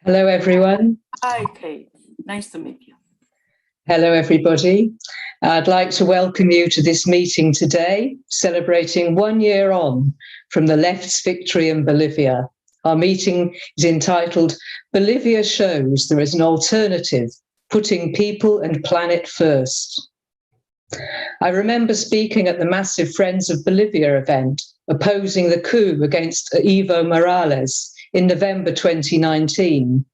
Hello, everyone. Hi, Kate. Nice to meet you. Hello, everybody. I'd like to welcome you to this meeting today, celebrating 1 year on from the left's victory in Bolivia. Our meeting is entitled Bolivia Shows There is an Alternative, Putting People and Planet First. I remember speaking at the massive Friends of Bolivia event, opposing the coup against Evo Morales in November 2019,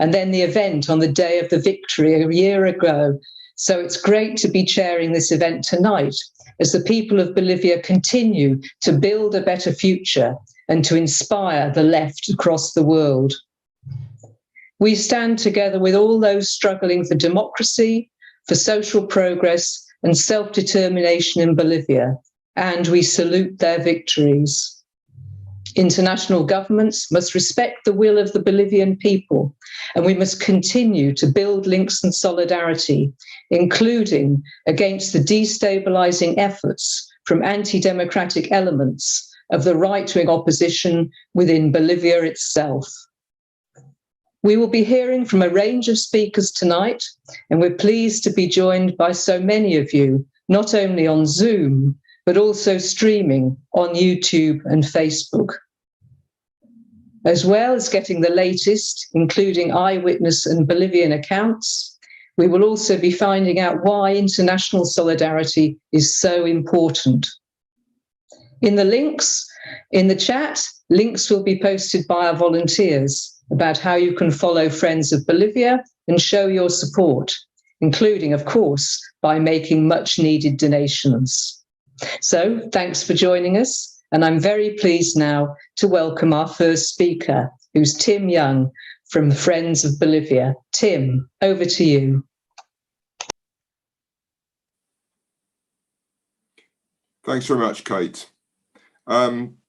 and then the event on the day of the victory a year ago. So it's great to be chairing this event tonight as the people of Bolivia continue to build a better future and to inspire the left across the world. We stand together with all those struggling for democracy, for social progress and self-determination in Bolivia, and we salute their victories. International governments must respect the will of the Bolivian people, and we must continue to build links and solidarity, including against the destabilizing efforts from anti-democratic elements of the right-wing opposition within Bolivia itself. We will be hearing from a range of speakers tonight, and we're pleased to be joined by so many of you, not only on Zoom, but also streaming on YouTube and Facebook. As well as getting the latest, including eyewitness and Bolivian accounts, we will also be finding out why international solidarity is so important. In the links, in the chat, links will be posted by our volunteers about how you can follow Friends of Bolivia and show your support, including, of course, by making much needed donations. So thanks for joining us. And I'm very pleased now to welcome our first speaker, who's Tim Young from Friends of Bolivia. Tim, over to you. Thanks very much, Kate.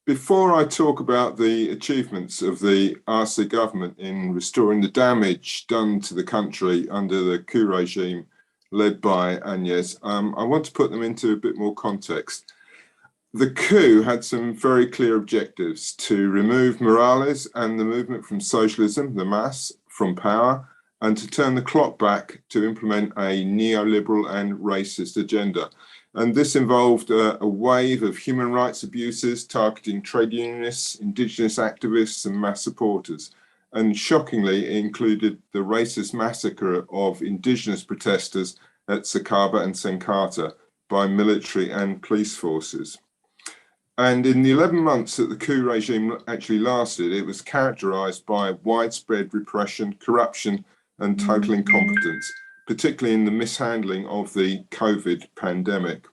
Before I talk about the achievements of the RC government in restoring the damage done to the country under the coup regime led by Áñez, I want to put them into a bit more context. The coup had some very clear objectives: to remove Morales and the movement from socialism, the MAS, from power, and to turn the clock back to implement a neoliberal and racist agenda. And this involved a wave of human rights abuses targeting trade unionists, indigenous activists and mass supporters. And shockingly, it included the racist massacre of indigenous protesters at Sacaba and Sencata by military and police forces. And in the 11 months that the coup regime actually lasted, it was characterized by widespread repression, corruption and total incompetence, particularly in the mishandling of the COVID pandemic.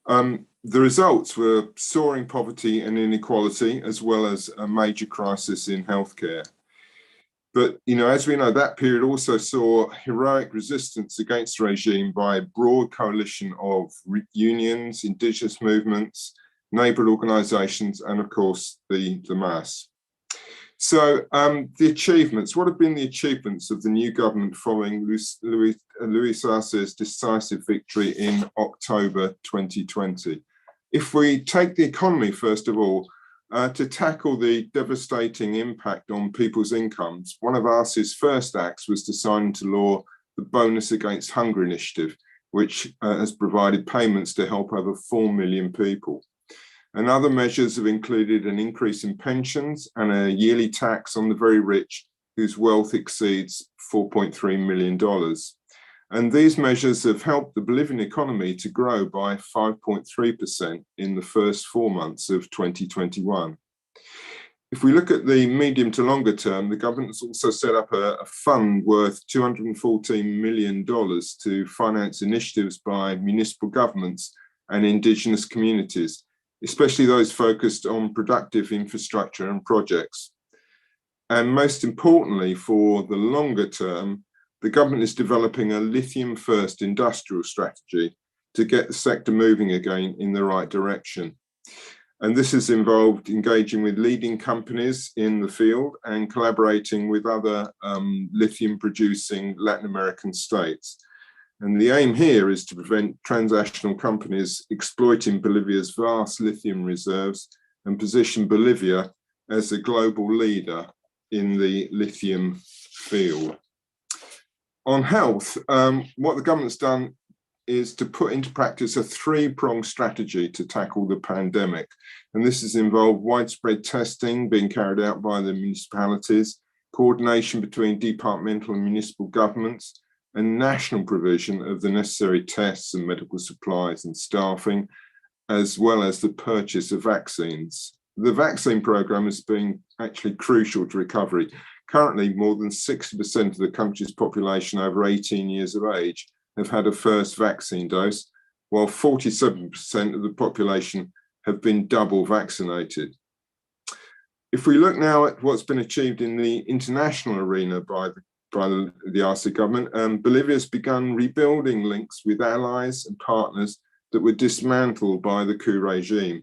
The results were soaring poverty and inequality, as well as a major crisis in healthcare. But, as we know, that period also saw heroic resistance against the regime by a broad coalition of unions, indigenous movements, neighbourhood organisations, and of course, the MAS. So the achievements, what have been the achievements of the new government following Luis Arce's decisive victory in October 2020? If we take the economy, first of all, to tackle the devastating impact on people's incomes, one of Arce's first acts was to sign into law the Bonus Against Hunger initiative, which has provided payments to help over 4 million people. And other measures have included an increase in pensions and a yearly tax on the very rich whose wealth exceeds $4.3 million. And these measures have helped the Bolivian economy to grow by 5.3% in the first 4 months of 2021. If we look at the medium to longer term, the government has also set up a fund worth $214 million to finance initiatives by municipal governments and indigenous communities, especially those focused on productive infrastructure and projects. And most importantly, for the longer term, the government is developing a lithium-first industrial strategy to get the sector moving again in the right direction. And this has involved engaging with leading companies in the field and collaborating with other lithium-producing Latin American states. And the aim here is to prevent transnational companies exploiting Bolivia's vast lithium reserves and position Bolivia as a global leader in the lithium field. On health, what the government's done is to put into practice a three-pronged strategy to tackle the pandemic. And this has involved widespread testing being carried out by the municipalities, coordination between departmental and municipal governments, and national provision of the necessary tests and medical supplies and staffing, as well as the purchase of vaccines. The vaccine program has been actually crucial to recovery. Currently, more than 60% of the country's population over 18 years of age have had a first vaccine dose, while 47% of the population have been double vaccinated. If we look now at what's been achieved in the international arena by the RC government, Bolivia has begun rebuilding links with allies and partners that were dismantled by the coup regime.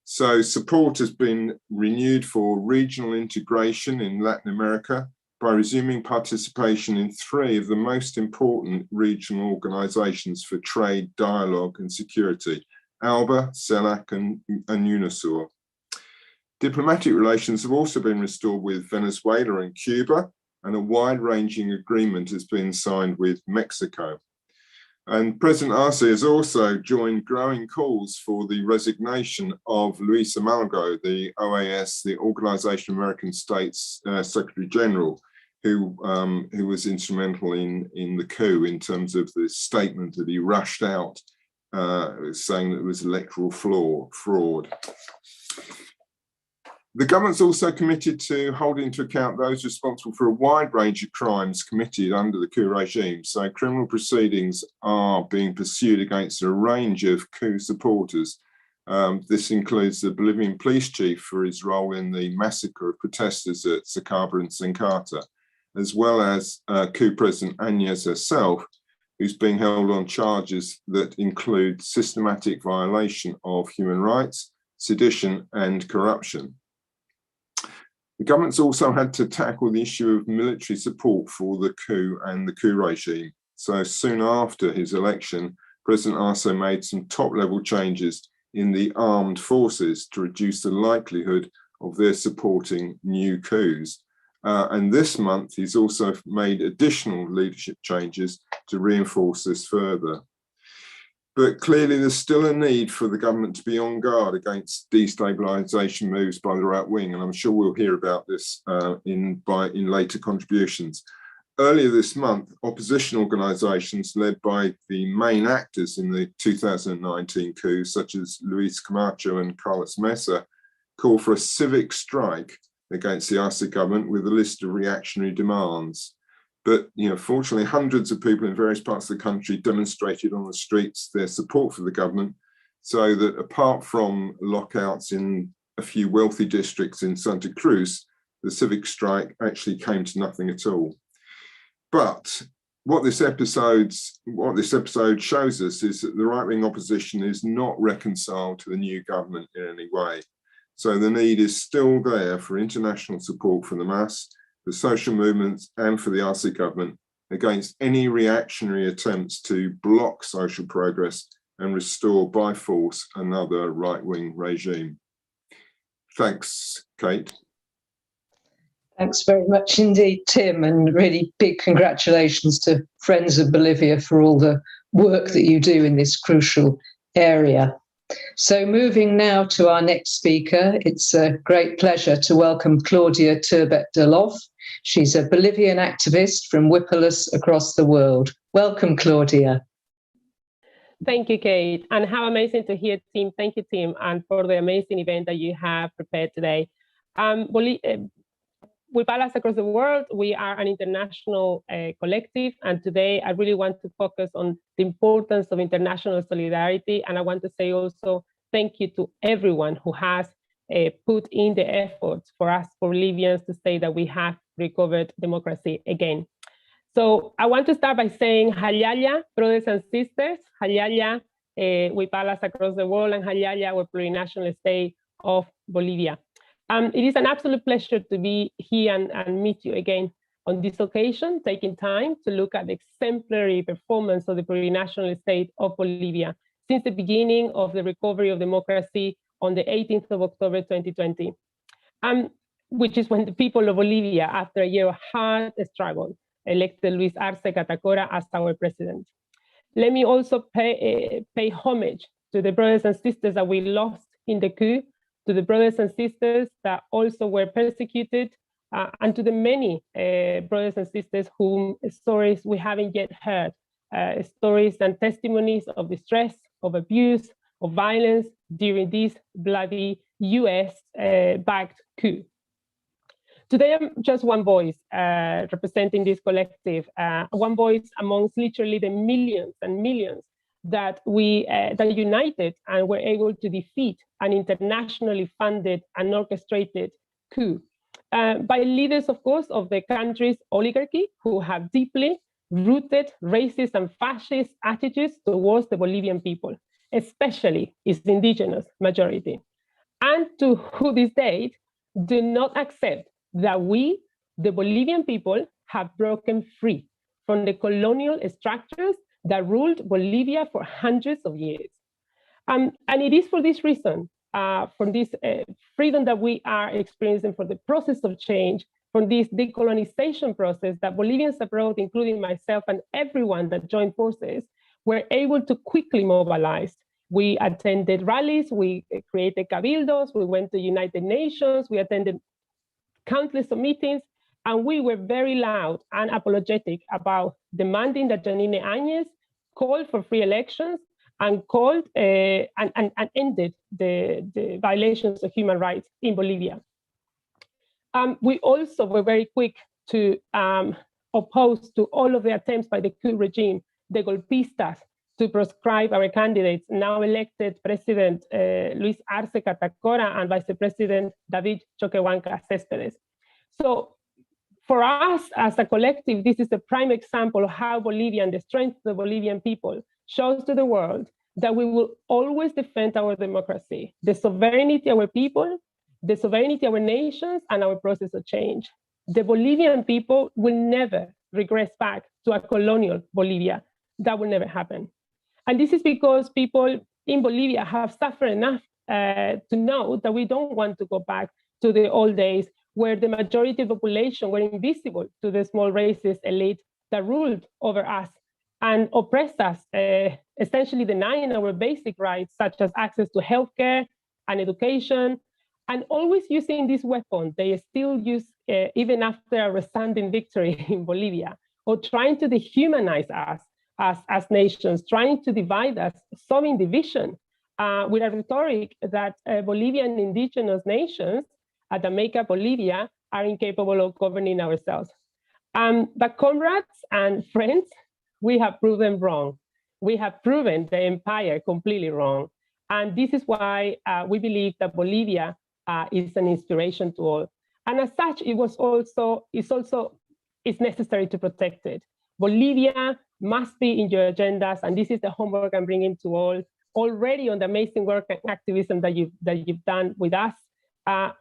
So support has been renewed for regional integration in Latin America by resuming participation in 3 of the most important regional organizations for trade, dialogue and security, ALBA, CELAC and UNASUR. Diplomatic relations have also been restored with Venezuela and Cuba, and a wide-ranging agreement has been signed with Mexico. And President Arce has also joined growing calls for the resignation of Luis Amalgo, the OAS, the Organization of American States Secretary General, who was instrumental in the coup in terms of the statement that he rushed out saying that it was electoral fraud. The government's also committed to holding into account those responsible for a wide range of crimes committed under the coup regime. So criminal proceedings are being pursued against a range of coup supporters. This includes the Bolivian police chief for his role in the massacre of protesters at Sacaba and Sincata, as well as coup president Áñez herself, who's being held on charges that include systematic violation of human rights, sedition and corruption. The government's also had to tackle the issue of military support for the coup and the coup regime. So soon after his election, President Arce made some top-level changes in the armed forces to reduce the likelihood of their supporting new coups. And this month, he's also made additional leadership changes to reinforce this further. But clearly, there's still a need for the government to be on guard against destabilisation moves by the right wing, and I'm sure we'll hear about this in later contributions. Earlier this month, opposition organisations led by the main actors in the 2019 coup, such as Luis Camacho and Carlos Mesa, called for a civic strike against the Arce government with a list of reactionary demands. But fortunately, hundreds of people in various parts of the country demonstrated on the streets their support for the government, so that apart from lockouts in a few wealthy districts in Santa Cruz, the civic strike actually came to nothing at all. But what this episode shows us is that the right-wing opposition is not reconciled to the new government in any way. So the need is still there for international support from the MAS, the social movements and for the RC government against any reactionary attempts to block social progress and restore by force another right-wing regime. Thanks, Kate. Thanks very much indeed, Tim, and really big congratulations to Friends of Bolivia for all the work that you do in this crucial area. So moving now to our next speaker, it's a great pleasure to welcome Claudia Turbet-Delof. She's a Bolivian activist from Wiphalas across the world. Welcome, Claudia. Thank you, Kate, and how amazing to hear, Tim. Thank you, Tim, and for the amazing event that you have prepared today. Wiphalas across the world, we are an international collective, and today I really want to focus on the importance of international solidarity, and I want to say also thank you to everyone who has put in the efforts for us, for Bolivians, to say that we have recovered democracy again. So I want to start by saying Halyaya, brothers and sisters, Halyaya, Wiphalas across the world, and Halyaya, our plurinational state of Bolivia. It is an absolute pleasure to be here and meet you again. on this occasion, taking time to look at the exemplary performance of the plurinational state of Bolivia since the beginning of the recovery of democracy on the 18th of October 2020, which is when the people of Bolivia, after a year of hard struggle, elected Luis Arce Catacora as our president. Let me also pay homage to the brothers and sisters that we lost in the coup, to the brothers and sisters that also were persecuted, and to the many brothers and sisters whose stories we haven't yet heard, stories and testimonies of distress, of abuse, of violence during this bloody US-backed coup. Today, I'm just one voice representing this collective, one voice amongst literally the millions and millions that that united and were able to defeat an internationally funded and orchestrated coup by leaders, of course, of the country's oligarchy, who have deeply rooted racist and fascist attitudes towards the Bolivian people, especially its indigenous majority, and to who this date do not accept that we, the Bolivian people, have broken free from the colonial structures that ruled Bolivia for hundreds of years. And it is for this reason, for this freedom that we are experiencing, for the process of change, from this decolonization process, that Bolivians abroad, including myself and everyone that joined forces, were able to quickly mobilize. We attended rallies, we created cabildos, we went to United Nations, we attended countless of meetings, and we were very loud and apologetic about demanding that Janine Áñez call for free elections and called and ended the violations of human rights in Bolivia. We also were very quick to oppose to all of the attempts by the coup regime, the golpistas, to proscribe our candidates, now elected President Luis Arce Catacora and Vice President David Choquehuanca Céspedes. So for us as a collective, this is a prime example of how Bolivia and the strength of the Bolivian people shows to the world that we will always defend our democracy, the sovereignty of our people, the sovereignty of our nations, and our process of change. The Bolivian people will never regress back to a colonial Bolivia. That will never happen. And this is because people in Bolivia have suffered enough to know that we don't want to go back to the old days where the majority of the population were invisible to the small racist elite that ruled over us and oppressed us, essentially denying our basic rights, such as access to healthcare and education, and always using this weapon they still use even after a resounding victory in Bolivia, or trying to dehumanize us as nations, trying to divide us, sowing division with a rhetoric that Bolivian indigenous nations that make up Bolivia are incapable of governing ourselves. But comrades and friends, we have proven wrong. We have proven the empire completely wrong. And this is why we believe that Bolivia is an inspiration to all. And as such, it's necessary to protect it. Bolivia must be in your agendas, and this is the homework I'm bringing to all. Already on the amazing work and activism that you've done with us,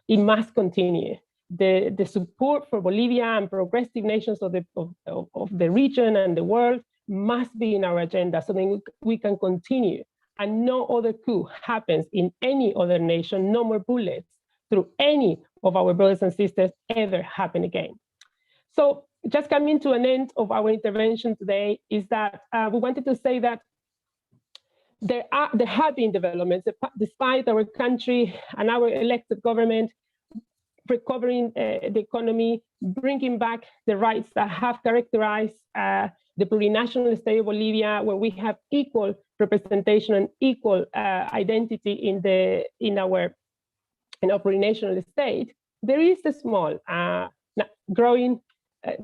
it must continue. The support for Bolivia and progressive nations of the region and the world must be in our agenda so that we can continue. And no other coup happens in any other nation, no more bullets through any of our brothers and sisters ever happen again. So just coming to an end of our intervention today is that we wanted to say that there have been developments despite our country and our elected government recovering the economy, bringing back the rights that have characterized the plurinational state of Bolivia, where we have equal representation and equal identity in our plurinational state. There is a small growing,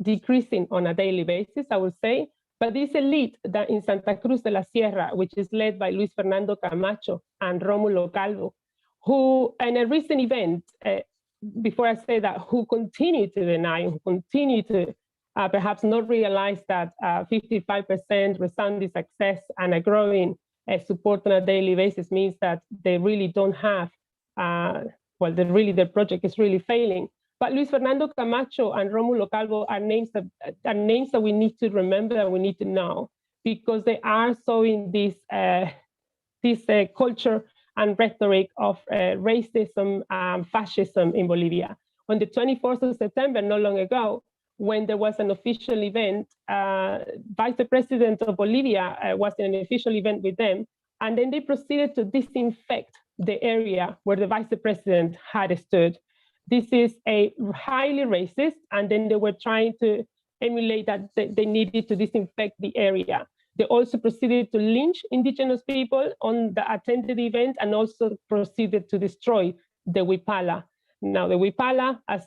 decreasing on a daily basis, I would say, but this elite that in Santa Cruz de la Sierra, which is led by Luis Fernando Camacho and Rómulo Calvo, who in a recent event, before I say that, who continue to deny, who continue to perhaps not realize that 55% resounding success and a growing support on a daily basis means that they really don't have, their project is really failing. But Luis Fernando Camacho and Rómulo Calvo are names that we need to remember and we need to know, because they are sowing this culture and rhetoric of racism and fascism in Bolivia. On the 24th of September, not long ago, when there was an official event, Vice President of Bolivia was in an official event with them, and then they proceeded to disinfect the area where the Vice President had stood. This is a highly racist, and then they were trying to emulate that they needed to disinfect the area. They also proceeded to lynch indigenous people on the attended event, and also proceeded to destroy the Wiphala. Now, the Wiphala, as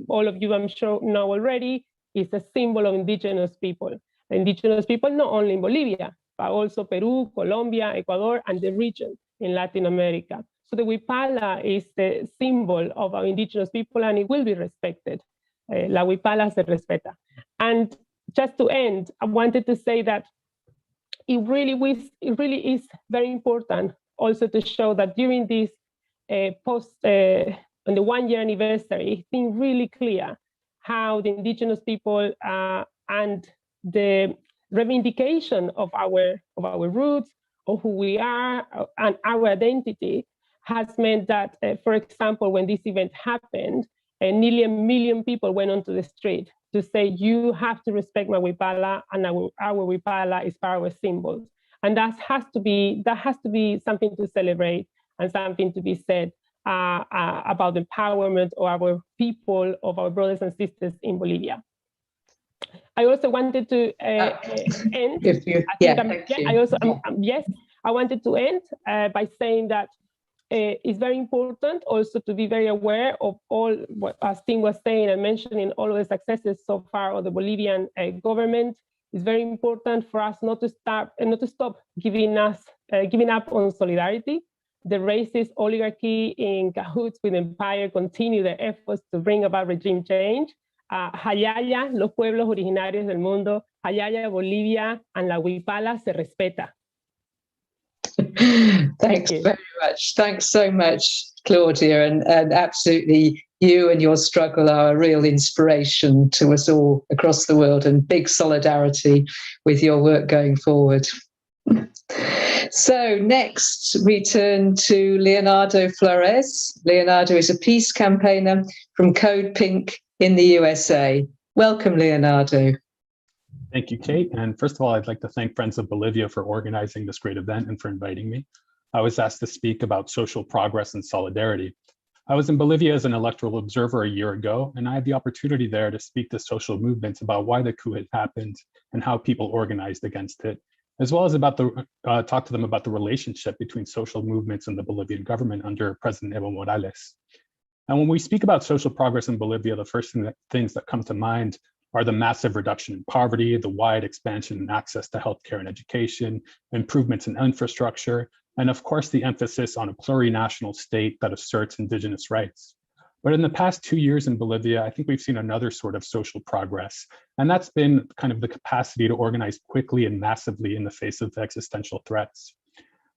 all of you I'm sure know already, is a symbol of indigenous people. Indigenous people not only in Bolivia, but also Peru, Colombia, Ecuador, and the region in Latin America. So the Wiphala is the symbol of our indigenous people, and it will be respected. La Wiphala se respeta. And just to end, I wanted to say that it really is very important also to show that during this on the 1-year anniversary, it's been really clear how the indigenous people and the reivindication of our roots, of who we are, and our identity has meant that, for example, when this event happened, nearly 1 million people went onto the street to say, you have to respect my Wiphala, and our Wiphala is part of our symbols. And that has to be something to celebrate and something to be said about the empowerment of our people, of our brothers and sisters in Bolivia. I also wanted to end. I wanted to end by saying that it's very important also to be very aware of all what as Tim was saying and mentioning, all of the successes so far of the Bolivian government. It's very important for us not to stop giving up on solidarity. The racist oligarchy in cahoots with empire continue their efforts to bring about regime change. Hayaya, los pueblos originarios del mundo, Hayaya, Bolivia, and la Wiphala se respeta. Thanks very much. Thanks so much, Claudia, and absolutely you and your struggle are a real inspiration to us all across the world, and big solidarity with your work going forward. So next we turn to Leonardo Flores. Leonardo is a peace campaigner from CodePink in the USA. Welcome, Leonardo. Thank you, Kate. And first of all, I'd like to thank Friends of Bolivia for organizing this great event and for inviting me. I was asked to speak about social progress and solidarity. I was in Bolivia as an electoral observer a year ago, and I had the opportunity there to speak to social movements about why the coup had happened and how people organized against it, as well as talk to them about the relationship between social movements and the Bolivian government under President Evo Morales. And when we speak about social progress in Bolivia, the first things that come to mind are the massive reduction in poverty, the wide expansion in access to healthcare and education, improvements in infrastructure, and of course, the emphasis on a plurinational state that asserts indigenous rights. But in the past 2 years in Bolivia, I think we've seen another sort of social progress, and that's been kind of the capacity to organize quickly and massively in the face of existential threats.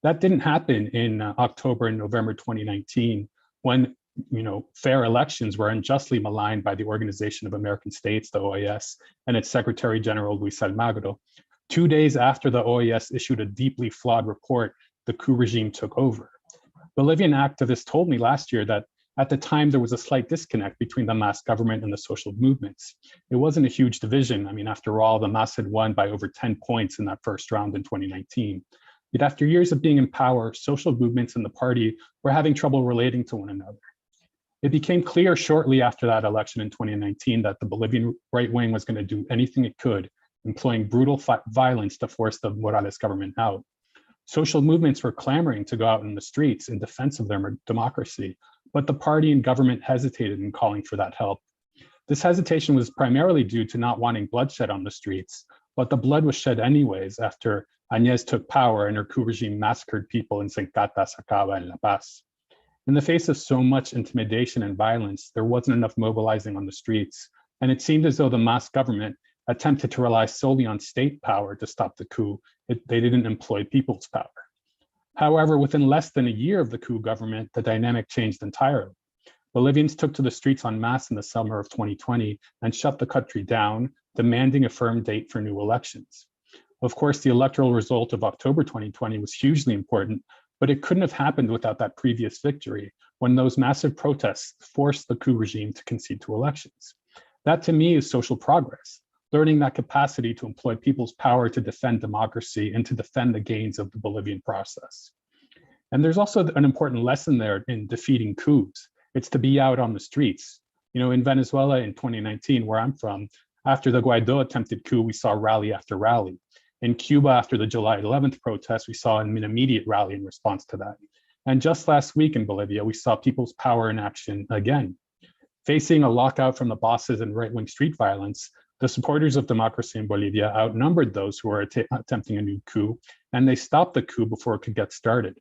That didn't happen in October and November 2019, when fair elections were unjustly maligned by the Organization of American States, the OAS, and its Secretary General, Luis Almagro. 2 days after the OAS issued a deeply flawed report, the coup regime took over. Bolivian activists told me last year that at the time there was a slight disconnect between the MAS government and the social movements. It wasn't a huge division. I mean, after all, the MAS had won by over 10 points in that first round in 2019. Yet after years of being in power, social movements and the party were having trouble relating to one another. It became clear shortly after that election in 2019 that the Bolivian right wing was going to do anything it could, employing brutal violence to force the Morales government out. Social movements were clamoring to go out in the streets in defense of their democracy, but the party and government hesitated in calling for that help. This hesitation was primarily due to not wanting bloodshed on the streets, but the blood was shed anyways after Añez took power and her coup regime massacred people in Sencata, Sacaba, and La Paz. In the face of so much intimidation and violence, there wasn't enough mobilizing on the streets, and it seemed as though the MAS government attempted to rely solely on state power to stop the coup. They didn't employ people's power. However, within less than a year of the coup government, the dynamic changed entirely. Bolivians took to the streets en masse in the summer of 2020 and shut the country down, demanding a firm date for new elections. Of course, the electoral result of October 2020 was hugely important, but it couldn't have happened without that previous victory, when those massive protests forced the coup regime to concede to elections. That to me is social progress, learning that capacity to employ people's power to defend democracy and to defend the gains of the Bolivian process. And there's also an important lesson there in defeating coups. It's to be out on the streets. You know, in Venezuela in 2019, where I'm from, after the Guaidó attempted coup, we saw rally after rally. In Cuba, after the July 11th protests, we saw an immediate rally in response to that. And just last week in Bolivia, we saw people's power in action again. Facing a lockout from the bosses and right-wing street violence, the supporters of democracy in Bolivia outnumbered those who were attempting a new coup, and they stopped the coup before it could get started.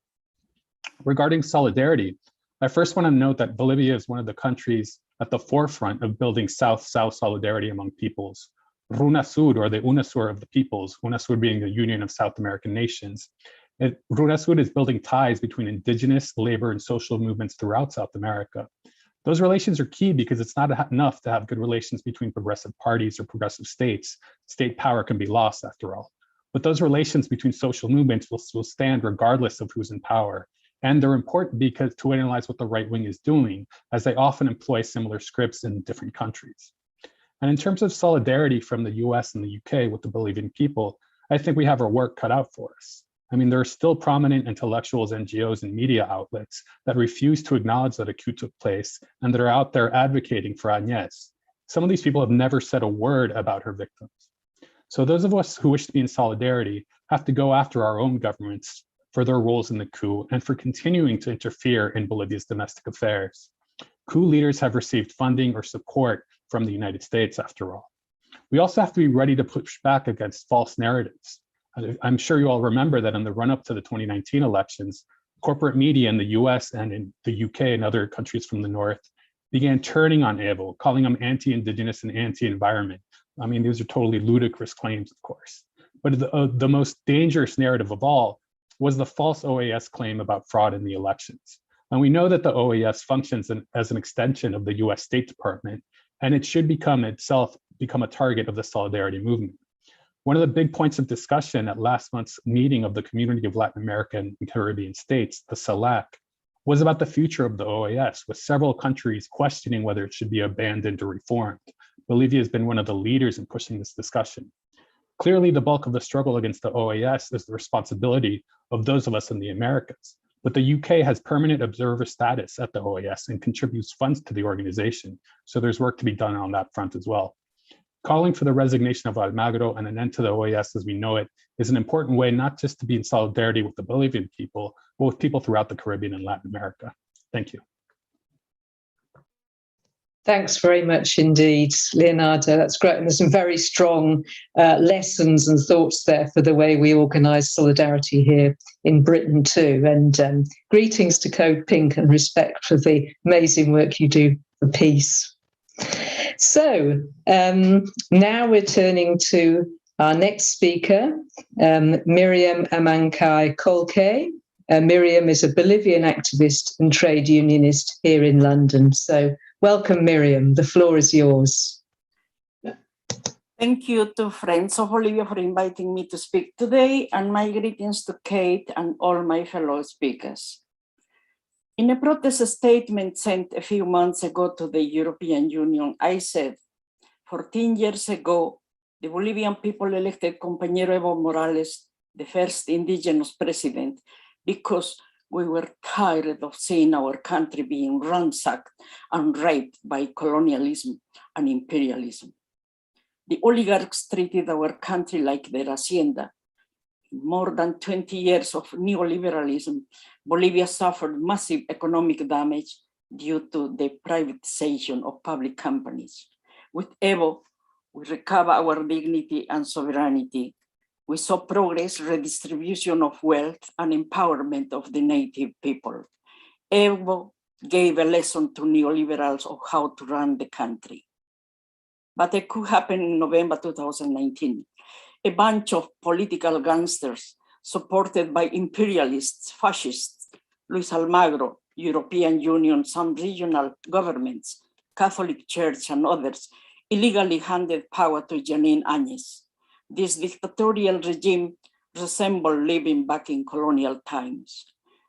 Regarding solidarity, I first want to note that Bolivia is one of the countries at the forefront of building South-South solidarity among peoples. RUNASUR, or the UNASUR of the peoples, UNASUR being the Union of South American Nations. RUNASUR is building ties between indigenous, labor, and social movements throughout South America. Those relations are key because it's not enough to have good relations between progressive parties or progressive states. State power can be lost after all. But those relations between social movements will stand regardless of who's in power. And they're important because to analyze what the right wing is doing, as they often employ similar scripts in different countries. And in terms of solidarity from the US and the UK with the Bolivian people, I think we have our work cut out for us. I mean, there are still prominent intellectuals, NGOs, and media outlets that refuse to acknowledge that a coup took place and that are out there advocating for Añez. Some of these people have never said a word about her victims. So those of us who wish to be in solidarity have to go after our own governments for their roles in the coup and for continuing to interfere in Bolivia's domestic affairs. Coup leaders have received funding or support from the United States, after all. We also have to be ready to push back against false narratives. I'm sure you all remember that in the run-up to the 2019 elections, corporate media in the US and in the UK and other countries from the North began turning on Evo, calling him anti-indigenous and anti-environment. I mean, these are totally ludicrous claims, of course. But the most dangerous narrative of all was the false OAS claim about fraud in the elections. And we know that the OAS functions as an extension of the US State Department, and it should become a target of the solidarity movement. One of the big points of discussion at last month's meeting of the Community of Latin American and Caribbean States, the CELAC, was about the future of the OAS, with several countries questioning whether it should be abandoned or reformed. Bolivia has been one of the leaders in pushing this discussion. Clearly, the bulk of the struggle against the OAS is the responsibility of those of us in the Americas, but the UK has permanent observer status at the OAS and contributes funds to the organization, so there's work to be done on that front as well. Calling for the resignation of Almagro and an end to the OAS as we know it is an important way not just to be in solidarity with the Bolivian people, but with people throughout the Caribbean and Latin America. Thank you. Thanks very much indeed, Leonardo. That's great. And there's some very strong lessons and thoughts there for the way we organise solidarity here in Britain too. And greetings to CodePink and respect for the amazing work you do for peace. So now we're turning to our next speaker, Miriam Amancay Colque. Miriam is a Bolivian activist and trade unionist here in London. So welcome, Miriam. The floor is yours. Thank you to Friends of Bolivia for inviting me to speak today, and my greetings to Kate and all my fellow speakers. In a protest statement sent a few months ago to the European Union, I said, 14 years ago, the Bolivian people elected Compañero Evo Morales, the first indigenous president, because we were tired of seeing our country being ransacked and raped by colonialism and imperialism. The oligarchs treated our country like their hacienda. In more than 20 years of neoliberalism, Bolivia suffered massive economic damage due to the privatization of public companies. With Evo, we recover our dignity and sovereignty. We saw progress, redistribution of wealth, and empowerment of the native people. Evo gave a lesson to neoliberals of how to run the country. But a coup happened in November 2019. A bunch of political gangsters supported by imperialists, fascists, Luis Almagro, European Union, some regional governments, Catholic Church and others, illegally handed power to Janine Áñez. This dictatorial regime resembled living back in colonial times.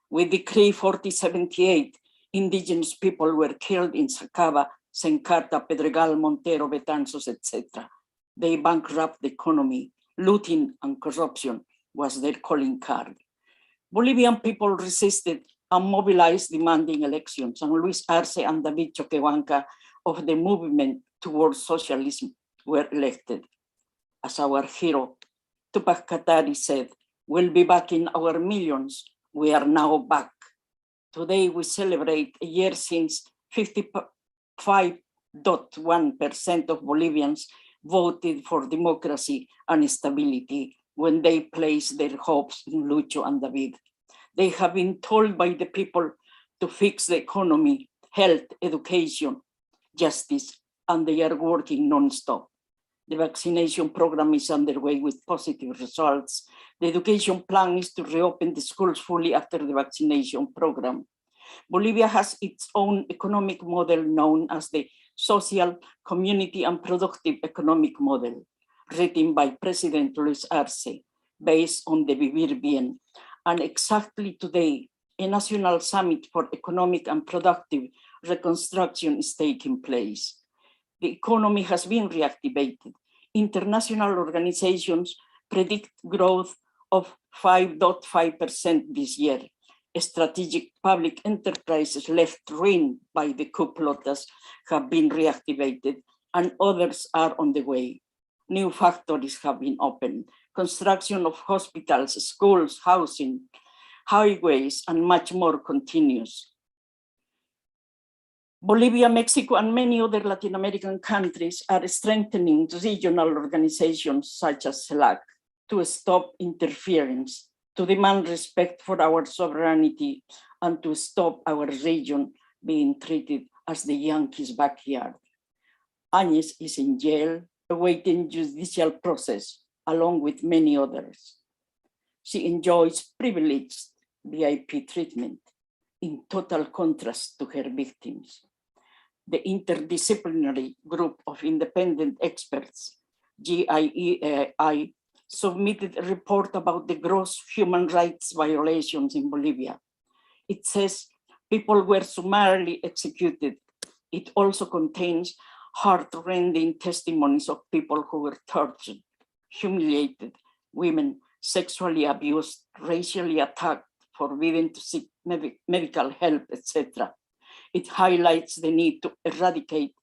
With Decree 4078, indigenous people were killed in Sacaba, Sencarta, Pedregal, Montero, Betanzos, etc. They bankrupt the economy. Looting and corruption was their calling card. Bolivian people resisted and mobilized, demanding elections, and Luis Arce and David Choquehuanca of the Movement Towards Socialism were elected. As our hero, Tupac Katari, said, "We'll be back in our millions. We are now back." Today we celebrate a year since 55.1% of Bolivians voted for democracy and stability when they placed their hopes in Lucho and David. They have been told by the people to fix the economy, health, education, justice, and they are working non-stop. The vaccination program is underway with positive results. The education plan is to reopen the schools fully after the vaccination program. Bolivia has its own economic model known as the Social, Community, and Productive Economic Model, written by President Luis Arce, based on the Vivir Bien. And exactly today, a national summit for economic and productive reconstruction is taking place. The economy has been reactivated. International organizations predict growth of 5.5% this year. Strategic public enterprises left ruined by the coup plotters have been reactivated, and others are on the way. New factories have been opened. Construction of hospitals, schools, housing, highways, and much more continues. Bolivia, Mexico, and many other Latin American countries are strengthening regional organizations such as CELAC to stop interference, to demand respect for our sovereignty, and to stop our region being treated as the Yankees' backyard. Áñez is in jail, awaiting judicial process, along with many others. She enjoys privileged VIP treatment, in total contrast to her victims. The interdisciplinary group of independent experts, GIEI, submitted a report about the gross human rights violations in Bolivia. It says people were summarily executed. It also contains heart-rending testimonies of people who were tortured, humiliated, women sexually abused, racially attacked, forbidden to seek medical help, etc. It highlights the need to eradicate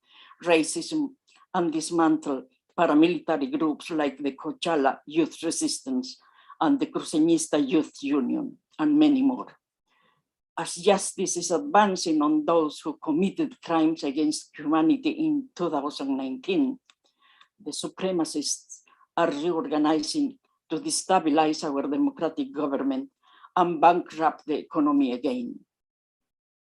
racism and dismantle paramilitary groups like the Cochala Youth Resistance and the Cruceñista Youth Union, and many more. As justice is advancing on those who committed crimes against humanity in 2019, the supremacists are reorganizing to destabilize our democratic government and bankrupt the economy again.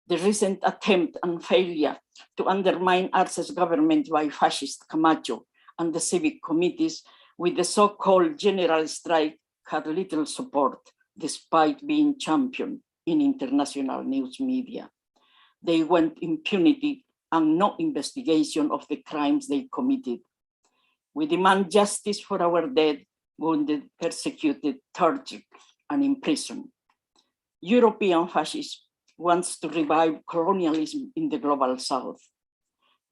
The recent attempt and failure to undermine Arce's government by fascist Camacho and the civic committees with the so-called general strike had little support, despite being championed in international news media. They want impunity and no investigation of the crimes they committed. We demand justice for our dead, wounded, persecuted, tortured, and imprisoned. European fascism wants to revive colonialism in the global south.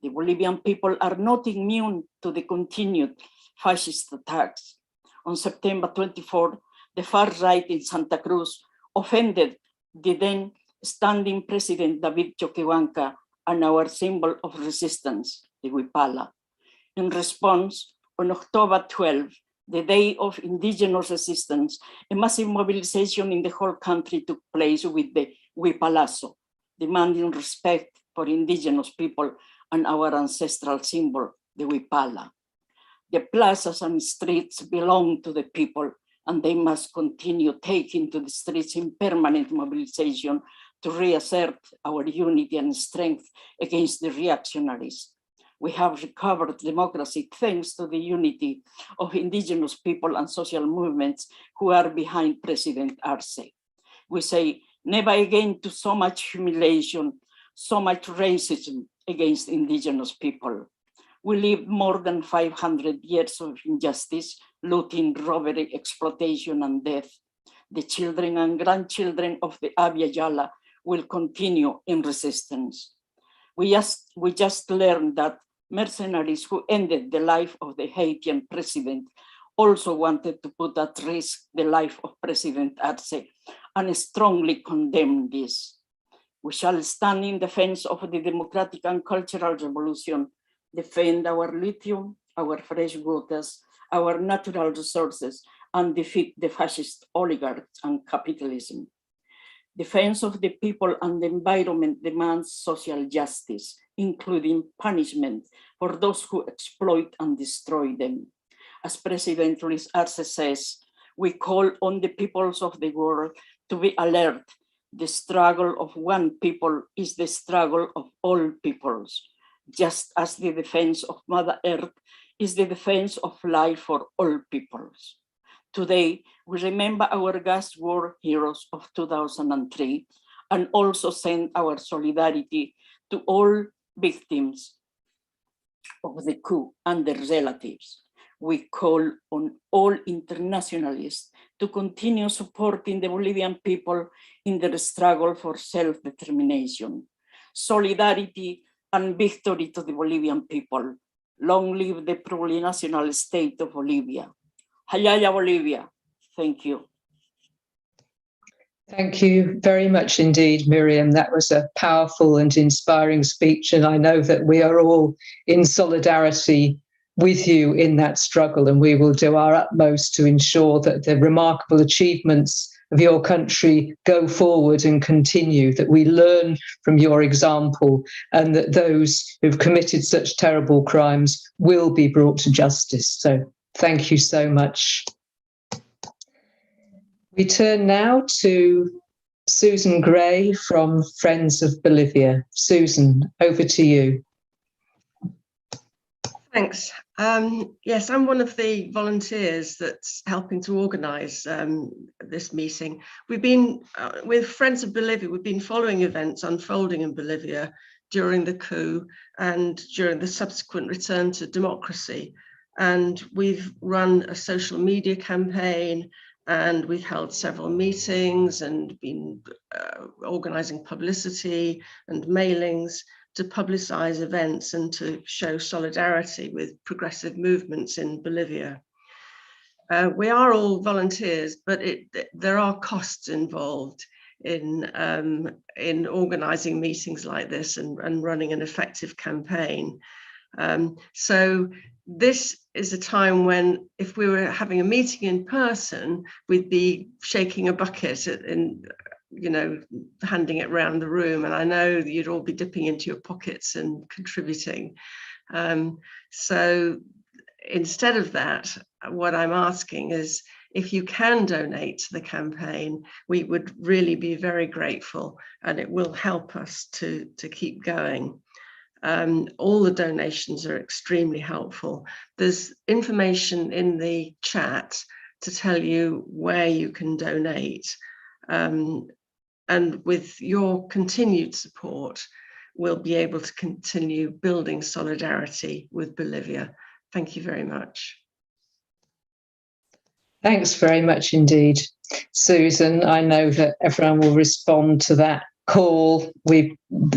The Bolivian people are not immune to the continued fascist attacks. On September 24, the far right in Santa Cruz offended the then standing President David Choquehuanca and our symbol of resistance, the Wiphala. In response, on October 12, the day of indigenous resistance, a massive mobilization in the whole country took place with the Wipalazo, demanding respect for indigenous people and our ancestral symbol, the Wiphala. The plazas and streets belong to the people, and they must continue taking to the streets in permanent mobilization to reassert our unity and strength against the reactionaries. We have recovered democracy thanks to the unity of indigenous people and social movements who are behind President Arce. We say Never again to so much humiliation, so much racism against indigenous people. We lived more than 500 years of injustice, looting, robbery, exploitation, and death. The children and grandchildren of the Abya Yala will continue in resistance. We just learned that mercenaries who ended the life of the Haitian president also wanted to put at risk the life of President Arce, and strongly condemn this. We shall stand in defense of the democratic and cultural revolution, defend our lithium, our fresh waters, our natural resources, and defeat the fascist oligarchs and capitalism. Defense of the people and the environment demands social justice, including punishment for those who exploit and destroy them. As President Luis Arce says, we call on the peoples of the world to be alert. The struggle of one people is the struggle of all peoples, just as the defense of Mother Earth is the defense of life for all peoples. Today, we remember our gas war heroes of 2003 and also send our solidarity to all victims of the coup and their relatives. We call on all internationalists to continue supporting the Bolivian people in their struggle for self-determination. Solidarity and victory to the Bolivian people. Long live the plurinational state of Bolivia. Hayaya Bolivia. Thank you. Thank you very much indeed, Miriam. That was a powerful and inspiring speech, and I know that we are all in solidarity with you in that struggle, and we will do our utmost to ensure that the remarkable achievements of your country go forward and continue, that we learn from your example, and that those who've committed such terrible crimes will be brought to justice. So thank you so much. We turn now to Susan Gray from Friends of Bolivia. Susan, over to you. Thanks. Yes, I'm one of the volunteers that's helping to organise this meeting. We've been, with Friends of Bolivia, we've been following events unfolding in Bolivia during the coup and during the subsequent return to democracy. And we've run a social media campaign, and we've held several meetings and been organising publicity and mailings to publicise events and to show solidarity with progressive movements in Bolivia. We are all volunteers, but there are costs involved in organising meetings like this and running an effective campaign. So this is a time when, if we were having a meeting in person, we'd be shaking a bucket and, you know, handing it around the room. And I know that you'd all be dipping into your pockets and contributing. So instead of that, what I'm asking is, if you can donate to the campaign, we would really be very grateful, and it will help us to keep going. All the donations are extremely helpful. There's information in the chat to tell you where you can donate. And with your continued support, we'll be able to continue building solidarity with Bolivia. Thank you very much. Thanks very much indeed, Susan. I know that everyone will respond to that call.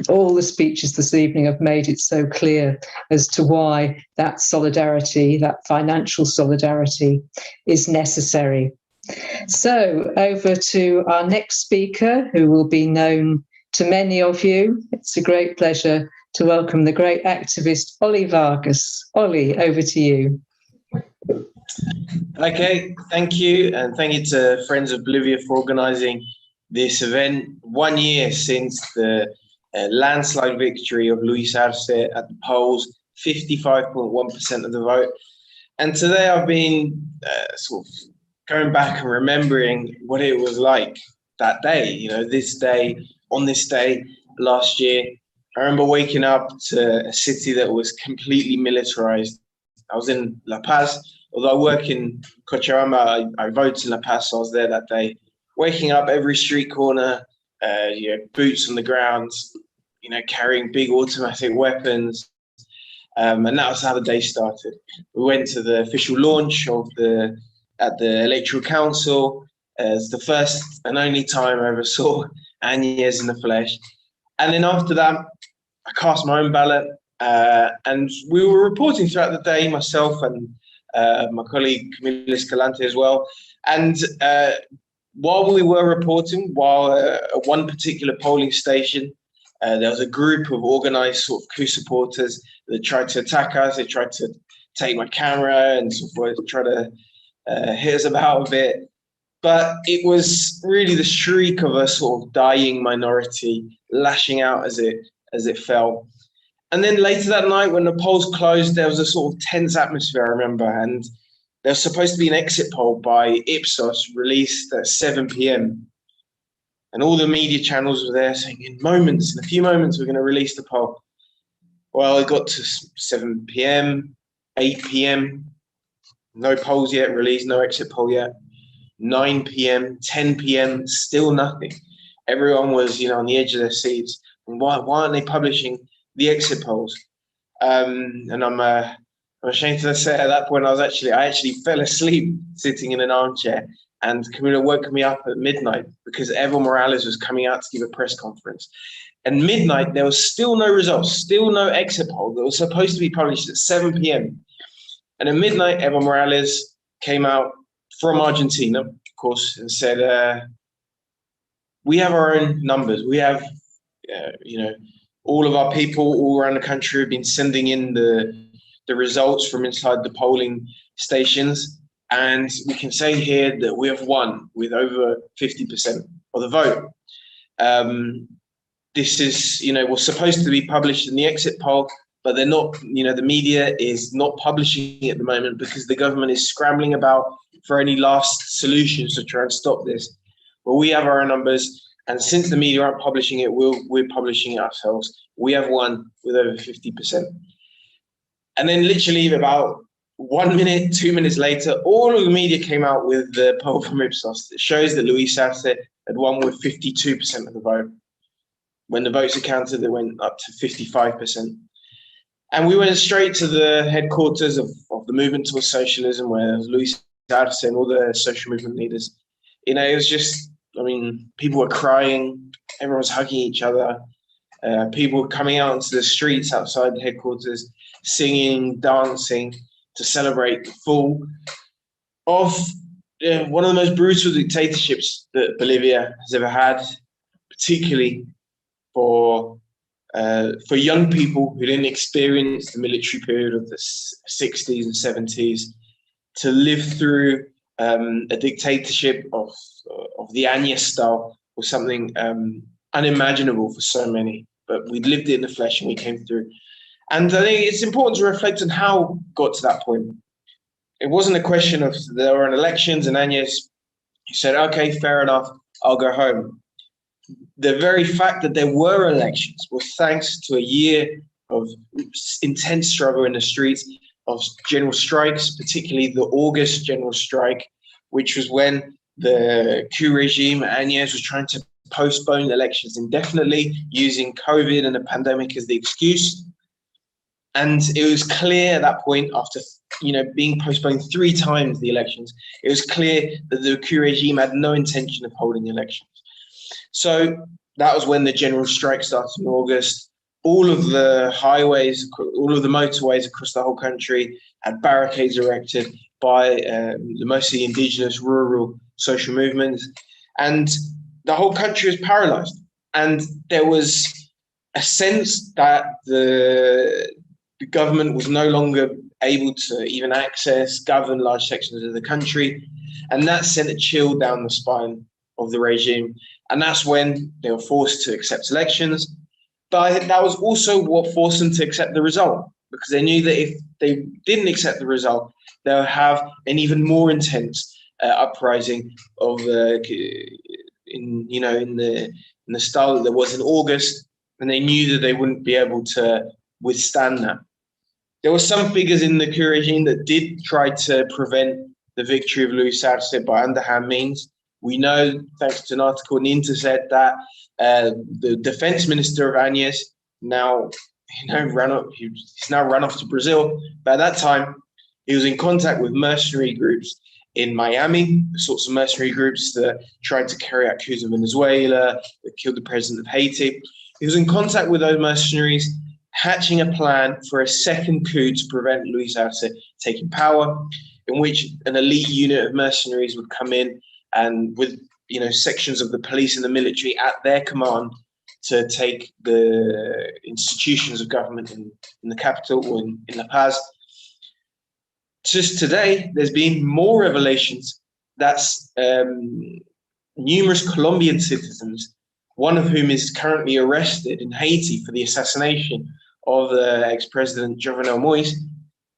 All the speeches this evening have made it so clear as to why that solidarity, that financial solidarity, is necessary. So over to our next speaker, who will be known to many of you. It's a great pleasure to welcome the great activist, Ollie Vargas. Ollie, over to you. Okay, thank you. And thank you to Friends of Bolivia for organising this event. 1 year since the landslide victory of Luis Arce at the polls, 55.1% of the vote. And today I've been sort of going back and remembering what it was like that day. You know, this day, on this day last year, I remember waking up to a city that was completely militarized. I was in La Paz. Although I work in Cochabamba, I vote in La Paz, so I was there that day. Waking up, every street corner boots on the ground, carrying big automatic weapons. And that was how the day started. We went to the official launch at the Electoral Council. It's the first and only time I ever saw Agnes in the flesh. And then after that, I cast my own ballot. And we were reporting throughout the day, myself and my colleague Camila Escalante as well. And while we were reporting, at one particular polling station, there was a group of organized sort of coup supporters that tried to attack us. They tried to take my camera and so forth, try to hit us about a bit. But it was really the shriek of a sort of dying minority lashing out as it fell. And then later that night, when the polls closed, there was a sort of tense atmosphere, I remember. And there was supposed to be an exit poll by Ipsos released at 7 p.m. And all the media channels were there saying, in a few moments, we're going to release the poll. Well, it got to 7 p.m., 8 p.m., no polls yet released, no exit poll yet. 9 p.m., 10 p.m., still nothing. Everyone was, on the edge of their seats. And why aren't they publishing the exit polls? And I'm ashamed to say at that point, I actually fell asleep sitting in an armchair, and Camila woke me up at midnight because Evo Morales was coming out to give a press conference. At midnight, there was still no results, still no exit poll that was supposed to be published at 7 p.m. And at midnight, Evo Morales came out from Argentina, of course, and said, we have our own numbers. We have, all of our people all around the country have been sending in the results from inside the polling stations. And we can say here that we have won with over 50% of the vote. This is, was supposed to be published in the exit poll, but they're not, the media is not publishing it at the moment because the government is scrambling about for any last solutions to try and stop this. But we have our own numbers. And since the media aren't publishing it, we're publishing it ourselves. We have won with over 50%. And then literally about 1 minute, 2 minutes later, all of the media came out with the poll from Ipsos that shows that Luis Arce had won with 52% of the vote. When the votes are counted, they went up to 55%. And we went straight to the headquarters of the Movement Towards Socialism, where Luis Arce and all the social movement leaders. It was just, people were crying, everyone was hugging each other. People were coming out into the streets outside the headquarters, singing, dancing to celebrate the fall of one of the most brutal dictatorships that Bolivia has ever had, particularly for young people who didn't experience the military period of the 60s and 70s, to live through a dictatorship of the Agnes style was something unimaginable for so many. But we lived it in the flesh and we came through. And I think it's important to reflect on how it got to that point. It wasn't a question of there were elections and Agnes said, okay, fair enough, I'll go home. The very fact that there were elections was thanks to a year of intense struggle in the streets, of general strikes, particularly the August general strike, which was when the coup regime, Agnes, was trying to postpone elections indefinitely, using COVID and the pandemic as the excuse. And it was clear at that point, after being postponed 3 times the elections, it was clear that the coup regime had no intention of holding elections. So that was when the general strike started in August. All of the highways, all of the motorways across the whole country had barricades erected by the mostly indigenous, rural social movements. And the whole country was paralyzed. And there was a sense that the government was no longer able to even govern large sections of the country. And that sent a chill down the spine of the regime. And that's when they were forced to accept elections. But I think that was also what forced them to accept the result, because they knew that if they didn't accept the result, they would have an even more intense uprising of in the style that there was in August, and they knew that they wouldn't be able to withstand that. There were some figures in the coup regime that did try to prevent the victory of Luis Arce by underhand means, We know, thanks to an article in The Intercept, that the defense minister of Áñez he's now run off to Brazil. But at that time, he was in contact with mercenary groups in Miami, the sorts of mercenary groups that tried to carry out coups in Venezuela, that killed the president of Haiti. He was in contact with those mercenaries, hatching a plan for a second coup to prevent Luis Arce taking power, in which an elite unit of mercenaries would come in and with sections of the police and the military at their command to take the institutions of government in the capital or in La Paz. Just today, there's been more revelations that numerous Colombian citizens, one of whom is currently arrested in Haiti for the assassination of the ex-president Jovenel Moïse,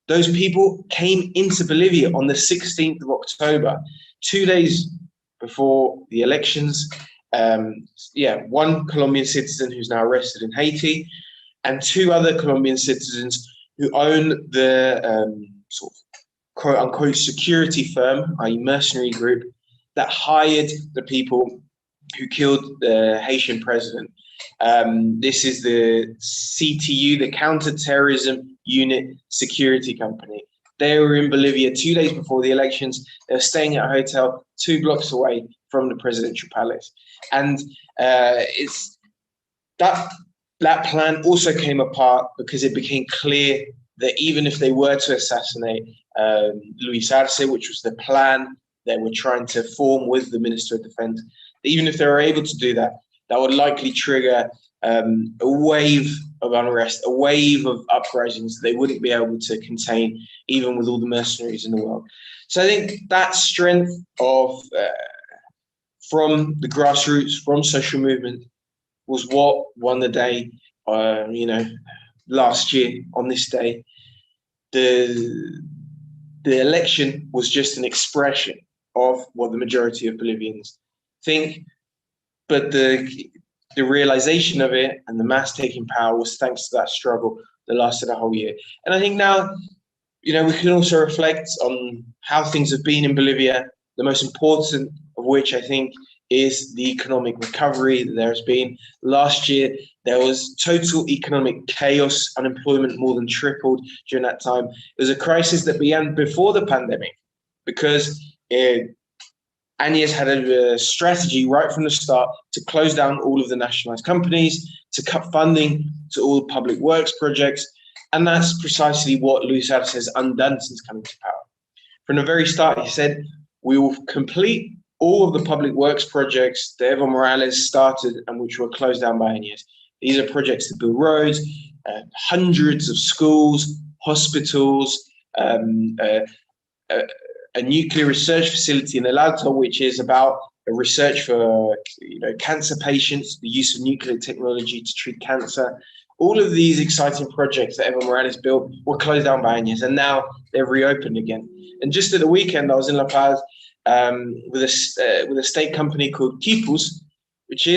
those people came into Bolivia on the 16th of October, 2 days before the elections. One Colombian citizen who's now arrested in Haiti, and two other Colombian citizens who own the sort of quote-unquote security firm, i.e. mercenary group, that hired the people who killed the Haitian president. This is the CTU, the Counterterrorism Unit Security Company. They were in Bolivia 2 days before the elections. They were staying at a hotel 2 blocks away from the presidential palace. And it's that plan also came apart because it became clear that even if they were to assassinate Luis Arce, which was the plan they were trying to form with the Minister of Defense, even if they were able to do that, that would likely trigger a wave of unrest, a wave of uprisings that they wouldn't be able to contain, even with all the mercenaries in the world. So I think that strength of from the grassroots, from social movement, was what won the day. Last year on this day, the election was just an expression of what the majority of Bolivians think, but the realization of it and the mass taking power was thanks to that struggle that lasted a whole year. And I think now, we can also reflect on how things have been in Bolivia, the most important of which I think is the economic recovery that there has been. Last year, there was total economic chaos. Unemployment more than tripled during that time. It was a crisis that began before the pandemic because Áñez had a strategy right from the start to close down all of the nationalized companies, to cut funding to all the public works projects. And that's precisely what Luis Arce has undone since coming to power. From the very start, he said, we will complete all of the public works projects that Evo Morales started and which were closed down by Áñez. These are projects to build roads, hundreds of schools, hospitals, a nuclear research facility in El Alto, which is about research for cancer patients, the use of nuclear technology to treat cancer. All of these exciting projects that Evo Morales built were closed down by Áñez, and now they're reopened again. And just at the weekend, I was in La Paz with a state company called Quipus, which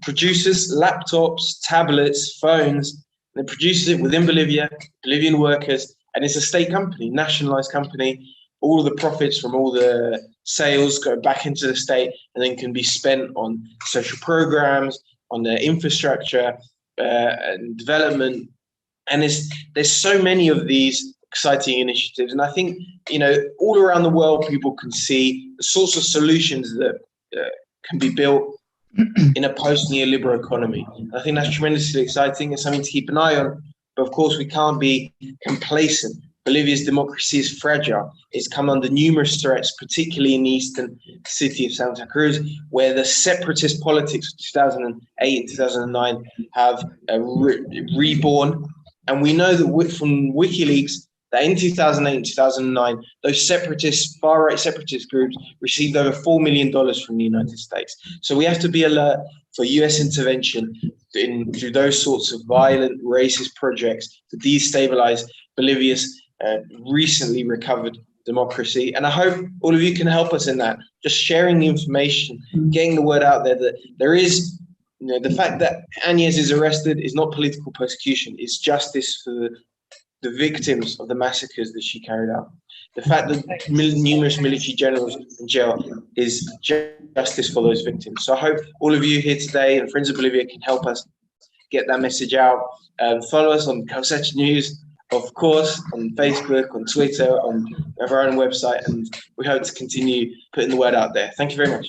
produces laptops, tablets, phones. And it produces it within Bolivia, Bolivian workers, and it's a state company, nationalized company. All of the profits from all the sales go back into the state and then can be spent on social programs, on the infrastructure and development. And there's so many of these exciting initiatives. And I think, all around the world, people can see the sorts of solutions that can be built in a post-neoliberal economy. And I think that's tremendously exciting. It's something to keep an eye on. But of course, we can't be complacent. Bolivia's democracy is fragile. It's come under numerous threats, particularly in the eastern city of Santa Cruz, where the separatist politics of 2008 and 2009 have reborn. And we know that from WikiLeaks, that in 2008 and 2009, those far-right separatist groups received over $4 million from the United States. So we have to be alert for US intervention into those sorts of violent, racist projects to destabilize Bolivia's recently recovered democracy. And I hope all of you can help us in that, just sharing the information, getting the word out there that there is, the fact that Áñez is arrested is not political persecution, it's justice for the victims of the massacres that she carried out. The fact that numerous military generals in jail is justice for those victims. So I hope all of you here today and Friends of Bolivia can help us get that message out. Follow us on CodePink News, of course, on Facebook, on Twitter, on our own website, and we hope to continue putting the word out there. Thank you very much.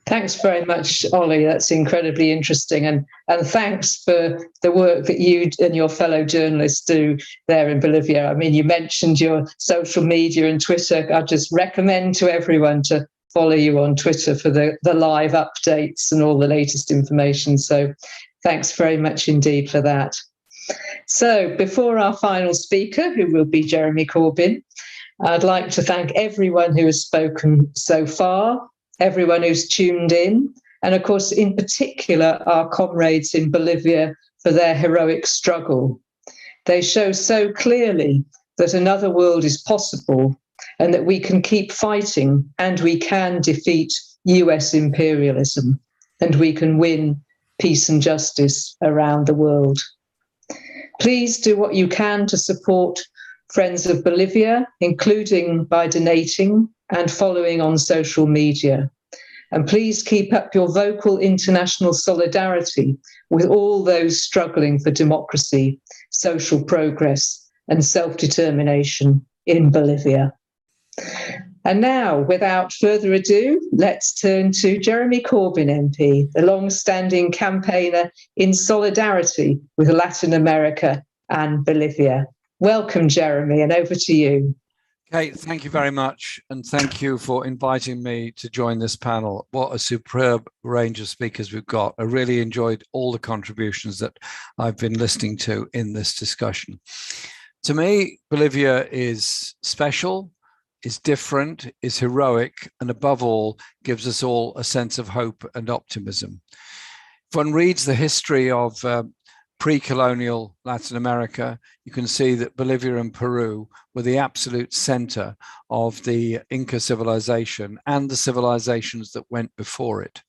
Thanks very much, Ollie. That's incredibly interesting. And thanks for the work that you and your fellow journalists do there in Bolivia. I mean, you mentioned your social media and Twitter. I just recommend to everyone to follow you on Twitter for the live updates and all the latest information. So thanks very much indeed for that. So before our final speaker, who will be Jeremy Corbyn, I'd like to thank everyone who has spoken so far, everyone who's tuned in, and of course, in particular, our comrades in Bolivia for their heroic struggle. They show so clearly that another world is possible and that we can keep fighting and we can defeat US imperialism and we can win peace and justice around the world. Please do what you can to support Friends of Bolivia, including by donating and following on social media. And please keep up your vocal international solidarity with all those struggling for democracy, social progress, and self-determination in Bolivia. And now, without further ado, let's turn to Jeremy Corbyn MP, the long-standing campaigner in solidarity with Latin America and Bolivia. Welcome, Jeremy, and over to you. Kate, thank you very much, and thank you for inviting me to join this panel. What a superb range of speakers we've got. I really enjoyed all the contributions that I've been listening to in this discussion. To me, Bolivia is special, is different, is heroic, and above all, gives us all a sense of hope and optimism. If one reads the history of pre-colonial Latin America, you can see that Bolivia and Peru were the absolute center of the Inca civilization and the civilizations that went before it.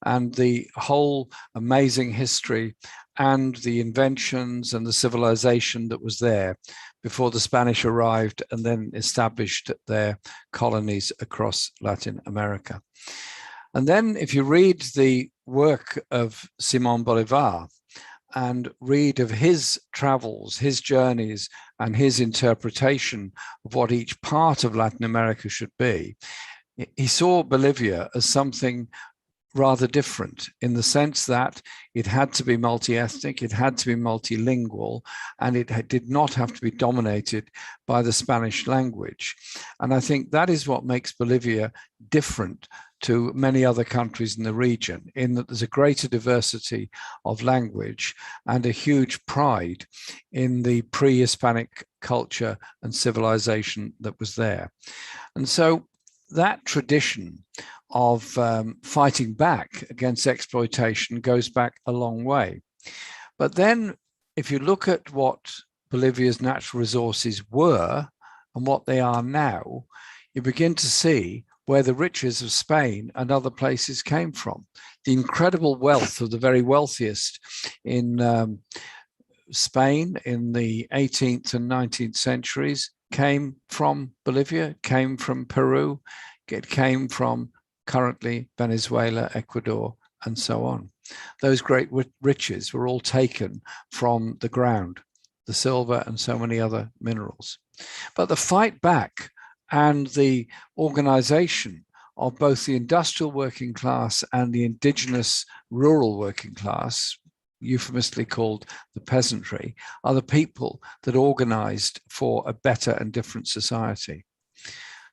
And the whole amazing history and the inventions and the civilization that was there before the Spanish arrived and then established their colonies across Latin America. And then if you read the work of Simón Bolívar and read of his travels, his journeys, and his interpretation of what each part of Latin America should be, he saw Bolivia as something rather different in the sense that it had to be multi-ethnic, it had to be multilingual, and it did not have to be dominated by the Spanish language. And I think that is what makes Bolivia different to many other countries in the region, in that there's a greater diversity of language and a huge pride in the pre-Hispanic culture and civilization that was there. And so that tradition of fighting back against exploitation goes back a long way. But then if you look at what Bolivia's natural resources were and what they are now, you begin to see where the riches of Spain and other places came from. The incredible wealth of the very wealthiest in Spain in the 18th and 19th centuries came from Bolivia, came from Peru, it came from currently Venezuela, Ecuador, and so on. Those great riches were all taken from the ground, the silver and so many other minerals. But the fight back and the organization of both the industrial working class and the indigenous rural working class, euphemistically called the peasantry, are the people that organized for a better and different society.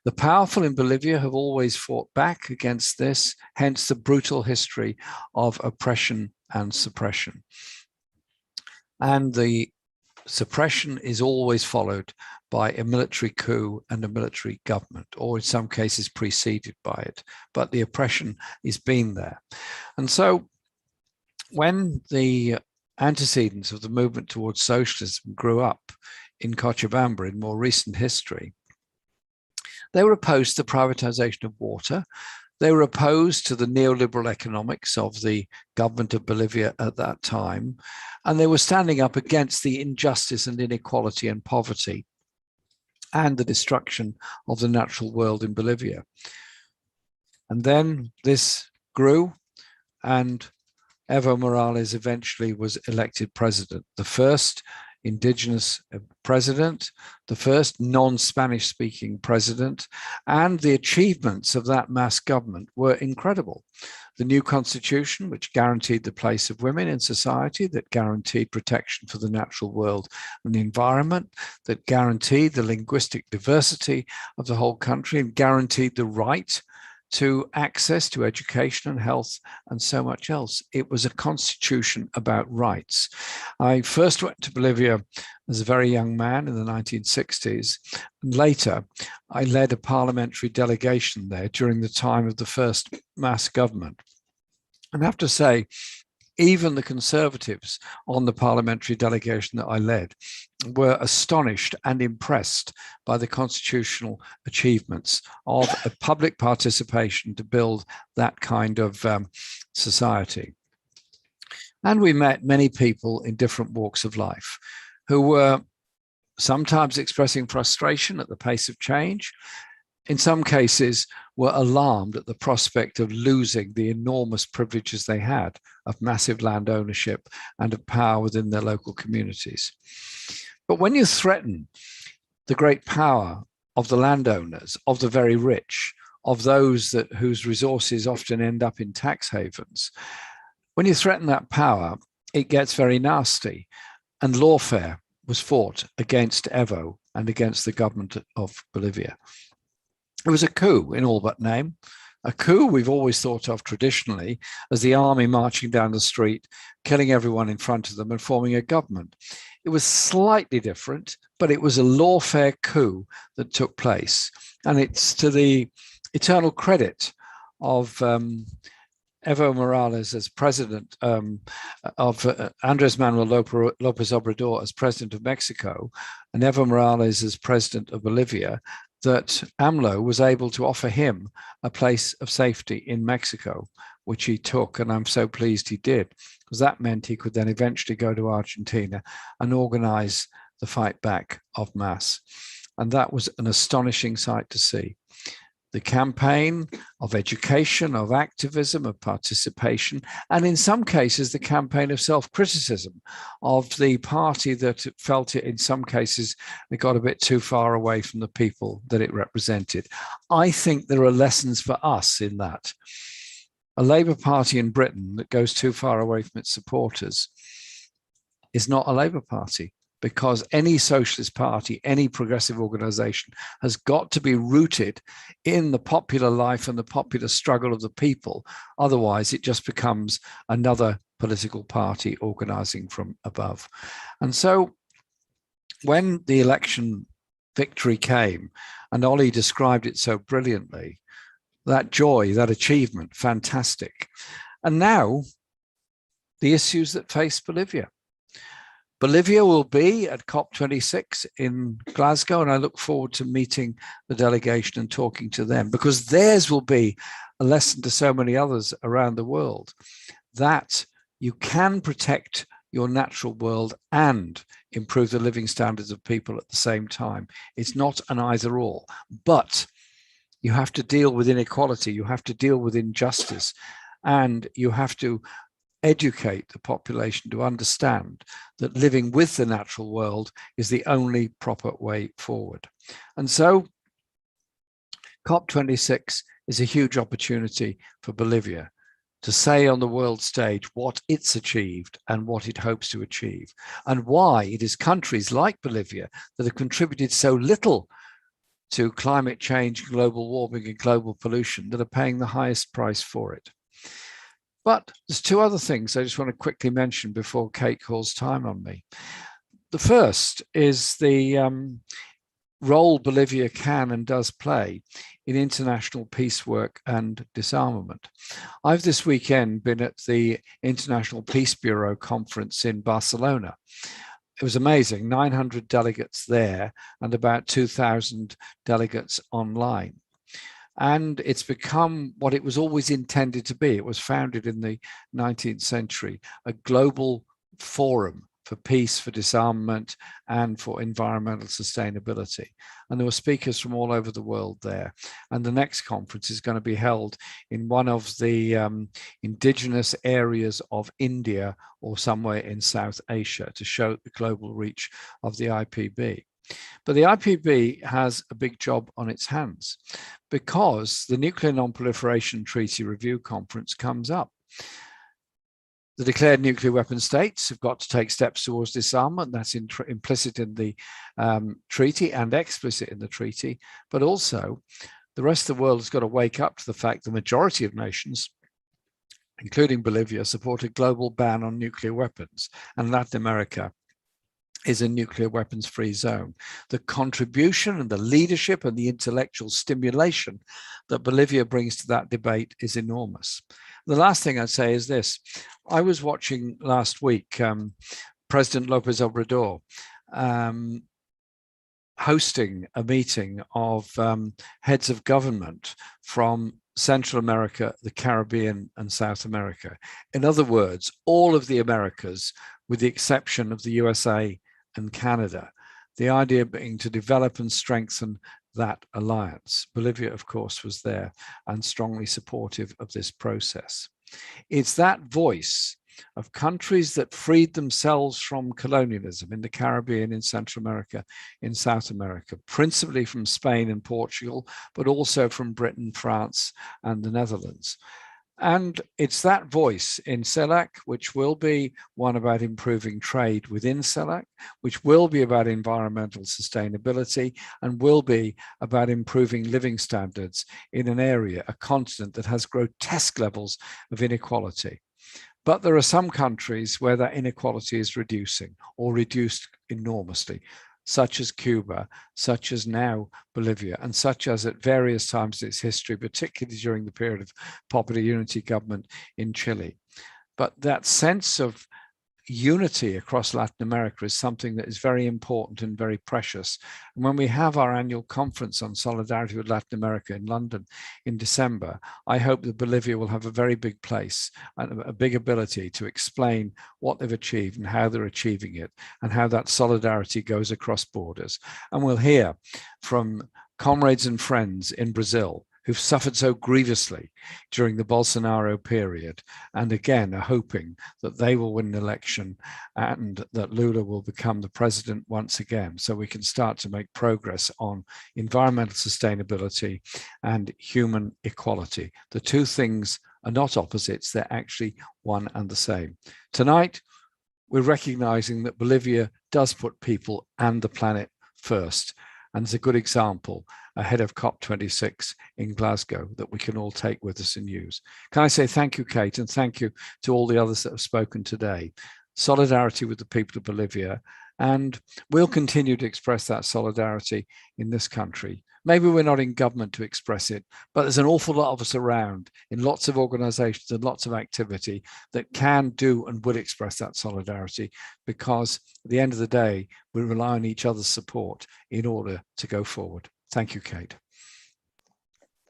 The powerful in Bolivia have always fought back against this, hence the brutal history of oppression and suppression. And the suppression is always followed by a military coup and a military government, or in some cases preceded by it, but the oppression has been there. And so when the antecedents of the movement towards socialism grew up in Cochabamba in more recent history, they were opposed to the privatization of water. They were opposed to the neoliberal economics of the government of Bolivia at that time. And they were standing up against the injustice and inequality and poverty and the destruction of the natural world in Bolivia. And then this grew, and Evo Morales eventually was elected president, the first indigenous president, the first non-Spanish speaking president, and the achievements of that mass government were incredible. The new constitution, which guaranteed the place of women in society, that guaranteed protection for the natural world and the environment, that guaranteed the linguistic diversity of the whole country and guaranteed the right to access to education and health and so much else. It was a constitution about rights. I first went to Bolivia as a very young man in the 1960s. And later, I led a parliamentary delegation there during the time of the first mass government. And I have to say, even the Conservatives on the parliamentary delegation that I led were astonished and impressed by the constitutional achievements of a public participation to build that kind of society. And we met many people in different walks of life who were sometimes expressing frustration at the pace of change, in some cases were alarmed at the prospect of losing the enormous privileges they had of massive land ownership and of power within their local communities. But when you threaten the great power of the landowners, of the very rich, of those whose resources often end up in tax havens, when you threaten that power, it gets very nasty. And lawfare was fought against Evo and against the government of Bolivia. It was a coup in all but name. A coup we've always thought of traditionally as the army marching down the street, killing everyone in front of them and forming a government. It was slightly different, but it was a lawfare coup that took place. And it's to the eternal credit of Evo Morales as president, of Andrés Manuel López Obrador as president of Mexico, and Evo Morales as president of Bolivia, that AMLO was able to offer him a place of safety in Mexico, which he took, and I'm so pleased he did, because that meant he could then eventually go to Argentina and organize the fight back en masse. And that was an astonishing sight to see. The campaign of education, of activism, of participation, and in some cases, the campaign of self-criticism of the party that felt it, in some cases, it got a bit too far away from the people that it represented. I think there are lessons for us in that. A Labour Party in Britain that goes too far away from its supporters is not a Labour Party, because any socialist party, any progressive organization has got to be rooted in the popular life and the popular struggle of the people. Otherwise, it just becomes another political party organizing from above. And so when the election victory came, and Ollie described it so brilliantly, that joy, that achievement, fantastic. And now the issues that face Bolivia. Bolivia will be at COP26 in Glasgow, and I look forward to meeting the delegation and talking to them, because theirs will be a lesson to so many others around the world, that you can protect your natural world and improve the living standards of people at the same time. It's not an either or, but you have to deal with inequality, you have to deal with injustice, and you have to educate the population to understand that living with the natural world is the only proper way forward. And so COP26 is a huge opportunity for Bolivia to say on the world stage what it's achieved and what it hopes to achieve, and why it is countries like Bolivia that have contributed so little to climate change, global warming, and global pollution that are paying the highest price for it. But there's two other things I just want to quickly mention before Kate calls time on me. The first is the role Bolivia can and does play in international peace work and disarmament. I've this weekend been at the International Peace Bureau conference in Barcelona. It was amazing, 900 delegates there and about 2,000 delegates online. And it's become what it was always intended to be. It was founded in the 19th century, a global forum for peace, for disarmament, and for environmental sustainability. And there were speakers from all over the world there. And the next conference is going to be held in one of the indigenous areas of India or somewhere in South Asia to show the global reach of the IPB. But the IPB has a big job on its hands because the Nuclear Non-Proliferation Treaty Review Conference comes up. The declared nuclear weapon states have got to take steps towards disarmament. That's implicit in the treaty and explicit in the treaty. But also, the rest of the world has got to wake up to the fact the majority of nations, including Bolivia, support a global ban on nuclear weapons. And Latin America is a nuclear weapons-free zone. The contribution and the leadership and the intellectual stimulation that Bolivia brings to that debate is enormous. The last thing I'd say is this. I was watching last week President Lopez Obrador hosting a meeting of heads of government from Central America, the Caribbean, and South America. In other words, all of the Americas, with the exception of the USA and Canada, the idea being to develop and strengthen that alliance. Bolivia, of course, was there and strongly supportive of this process. It's that voice of countries that freed themselves from colonialism in the Caribbean, in Central America, in South America, principally from Spain and Portugal, but also from Britain, France, and the Netherlands. And it's that voice in CELAC, which will be one about improving trade within CELAC, which will be about environmental sustainability, and will be about improving living standards in an area, a continent that has grotesque levels of inequality. But there are some countries where that inequality is reducing or reduced enormously, such as Cuba, such as now Bolivia, and such as at various times in its history, particularly during the period of popular unity government in Chile. But that sense of unity across Latin America is something that is very important and very precious. And when we have our annual conference on solidarity with Latin America in London in December, I hope that Bolivia will have a very big place and a big ability to explain what they've achieved and how they're achieving it and how that solidarity goes across borders. And we'll hear from comrades and friends in Brazil who've suffered so grievously during the Bolsonaro period, and again are hoping that they will win an election and that Lula will become the president once again, so we can start to make progress on environmental sustainability and human equality. The two things are not opposites, they're actually one and the same. Tonight, we're recognizing that Bolivia does put people and the planet first, and it's a good example ahead of COP26 in Glasgow that we can all take with us and use. Can I say thank you, Kate, and thank you to all the others that have spoken today. Solidarity with the people of Bolivia, and we'll continue to express that solidarity in this country. Maybe we're not in government to express it, but there's an awful lot of us around in lots of organizations and lots of activity that can do and will express that solidarity, because at the end of the day, we rely on each other's support in order to go forward. Thank you, Kate.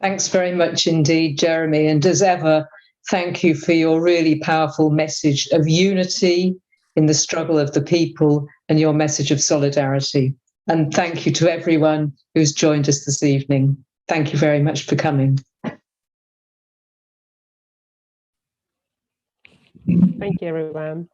Thanks very much indeed, Jeremy. And as ever, thank you for your really powerful message of unity in the struggle of the people and your message of solidarity. And thank you to everyone who's joined us this evening. Thank you very much for coming. Thank you, everyone.